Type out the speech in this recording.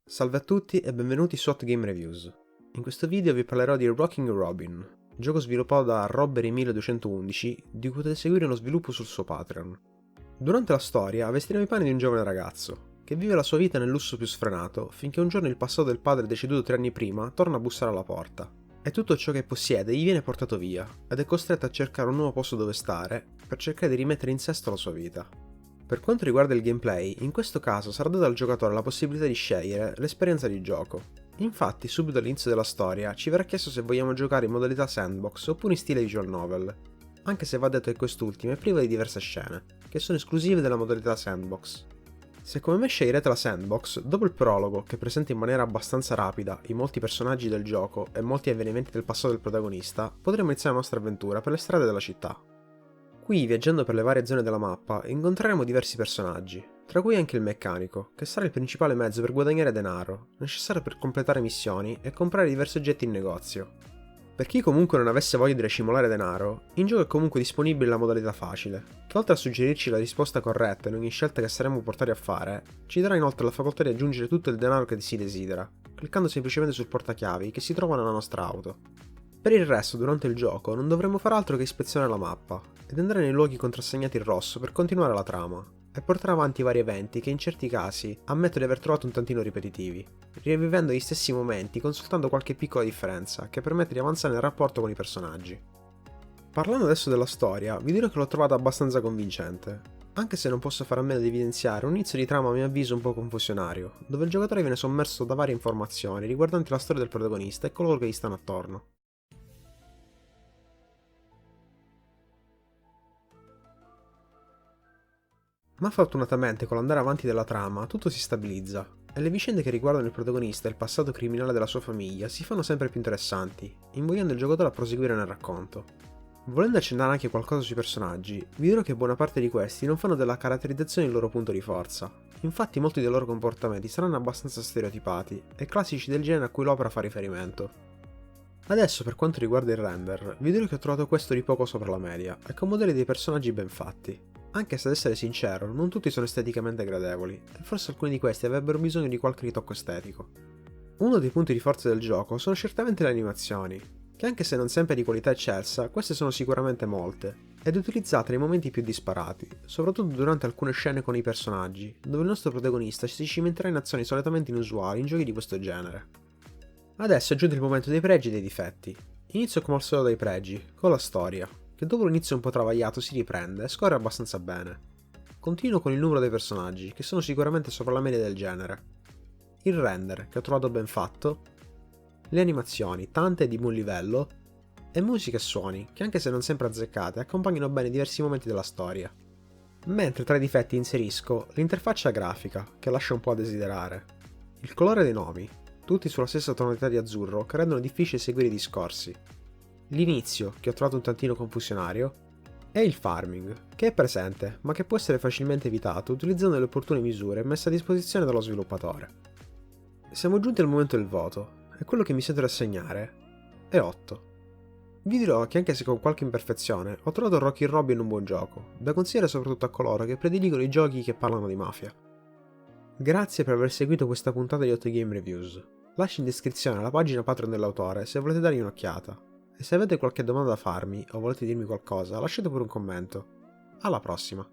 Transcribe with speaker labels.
Speaker 1: Salve a tutti e benvenuti su Hot Game Reviews. In questo video vi parlerò di Rocking Robin, gioco sviluppato da Robbery1211 di cui potete seguire lo sviluppo sul suo Patreon. Durante la storia vestiremo i panni di un giovane ragazzo, che vive la sua vita nel lusso più sfrenato finché un giorno il passato del padre deceduto 3 anni prima torna a bussare alla porta. E tutto ciò che possiede gli viene portato via, ed è costretto a cercare un nuovo posto dove stare per cercare di rimettere in sesto la sua vita. Per quanto riguarda il gameplay, in questo caso sarà data al giocatore la possibilità di scegliere l'esperienza di gioco. Infatti, subito all'inizio della storia ci verrà chiesto se vogliamo giocare in modalità sandbox oppure in stile visual novel, anche se va detto che quest'ultima è priva di diverse scene, che sono esclusive della modalità sandbox. Se come me sceglierete la sandbox, dopo il prologo, che presenta in maniera abbastanza rapida i molti personaggi del gioco e molti avvenimenti del passato del protagonista, potremo iniziare la nostra avventura per le strade della città. Qui, viaggiando per le varie zone della mappa, incontreremo diversi personaggi, tra cui anche il meccanico, che sarà il principale mezzo per guadagnare denaro, necessario per completare missioni e comprare diversi oggetti in negozio. Per chi comunque non avesse voglia di racimolare denaro, in gioco è comunque disponibile la modalità facile, che oltre a suggerirci la risposta corretta in ogni scelta che saremo portati a fare, ci darà inoltre la facoltà di aggiungere tutto il denaro che si desidera, cliccando semplicemente sul portachiavi che si trova nella nostra auto. Per il resto, durante il gioco, non dovremo fare altro che ispezionare la mappa, ed andare nei luoghi contrassegnati in rosso per continuare la trama, e portare avanti vari eventi che in certi casi ammetto di aver trovato un tantino ripetitivi, rivivendo gli stessi momenti con soltanto qualche piccola differenza che permette di avanzare nel rapporto con i personaggi. Parlando adesso della storia, vi dirò che l'ho trovata abbastanza convincente, anche se non posso fare a meno di evidenziare un inizio di trama a mio avviso un po' confusionario, dove il giocatore viene sommerso da varie informazioni riguardanti la storia del protagonista e coloro che gli stanno attorno. Ma fortunatamente con l'andare avanti della trama tutto si stabilizza, e le vicende che riguardano il protagonista e il passato criminale della sua famiglia si fanno sempre più interessanti, invogliando il giocatore a proseguire nel racconto. Volendo accennare anche qualcosa sui personaggi, vi dirò che buona parte di questi non fanno della caratterizzazione il loro punto di forza, infatti molti dei loro comportamenti saranno abbastanza stereotipati e classici del genere a cui l'opera fa riferimento. Adesso per quanto riguarda il render, vi dirò che ho trovato questo di poco sopra la media, e con modelli dei personaggi ben fatti. Anche se ad essere sincero, non tutti sono esteticamente gradevoli, e forse alcuni di questi avrebbero bisogno di qualche ritocco estetico. Uno dei punti di forza del gioco sono certamente le animazioni, che anche se non sempre di qualità eccelsa, queste sono sicuramente molte, ed utilizzate nei momenti più disparati, soprattutto durante alcune scene con i personaggi, dove il nostro protagonista si cimenterà in azioni solitamente inusuali in giochi di questo genere. Adesso è giunto il momento dei pregi e dei difetti. Inizio come al solito dai pregi, con la storia, che dopo l'inizio un po' travagliato si riprende e scorre abbastanza bene. Continuo con il numero dei personaggi, che sono sicuramente sopra la media del genere. Il render, che ho trovato ben fatto. Le animazioni, tante e di buon livello. E musica e suoni, che anche se non sempre azzeccate, accompagnano bene diversi momenti della storia. Mentre tra i difetti inserisco l'interfaccia grafica, che lascia un po' a desiderare. Il colore dei nomi, tutti sulla stessa tonalità di azzurro, che rendono difficile seguire i discorsi. L'inizio, che ho trovato un tantino confusionario, e il farming, che è presente, ma che può essere facilmente evitato utilizzando le opportune misure messe a disposizione dallo sviluppatore. Siamo giunti al momento del voto, e quello che mi sento di assegnare è 8. Vi dirò che anche se con qualche imperfezione, ho trovato Rocky Robin un buon gioco, da consigliare soprattutto a coloro che prediligono i giochi che parlano di mafia. Grazie per aver seguito questa puntata di Hot Game Reviews. Lascio in descrizione la pagina Patreon dell'autore se volete dargli un'occhiata. E se avete qualche domanda da farmi o volete dirmi qualcosa, lasciate pure un commento. Alla prossima!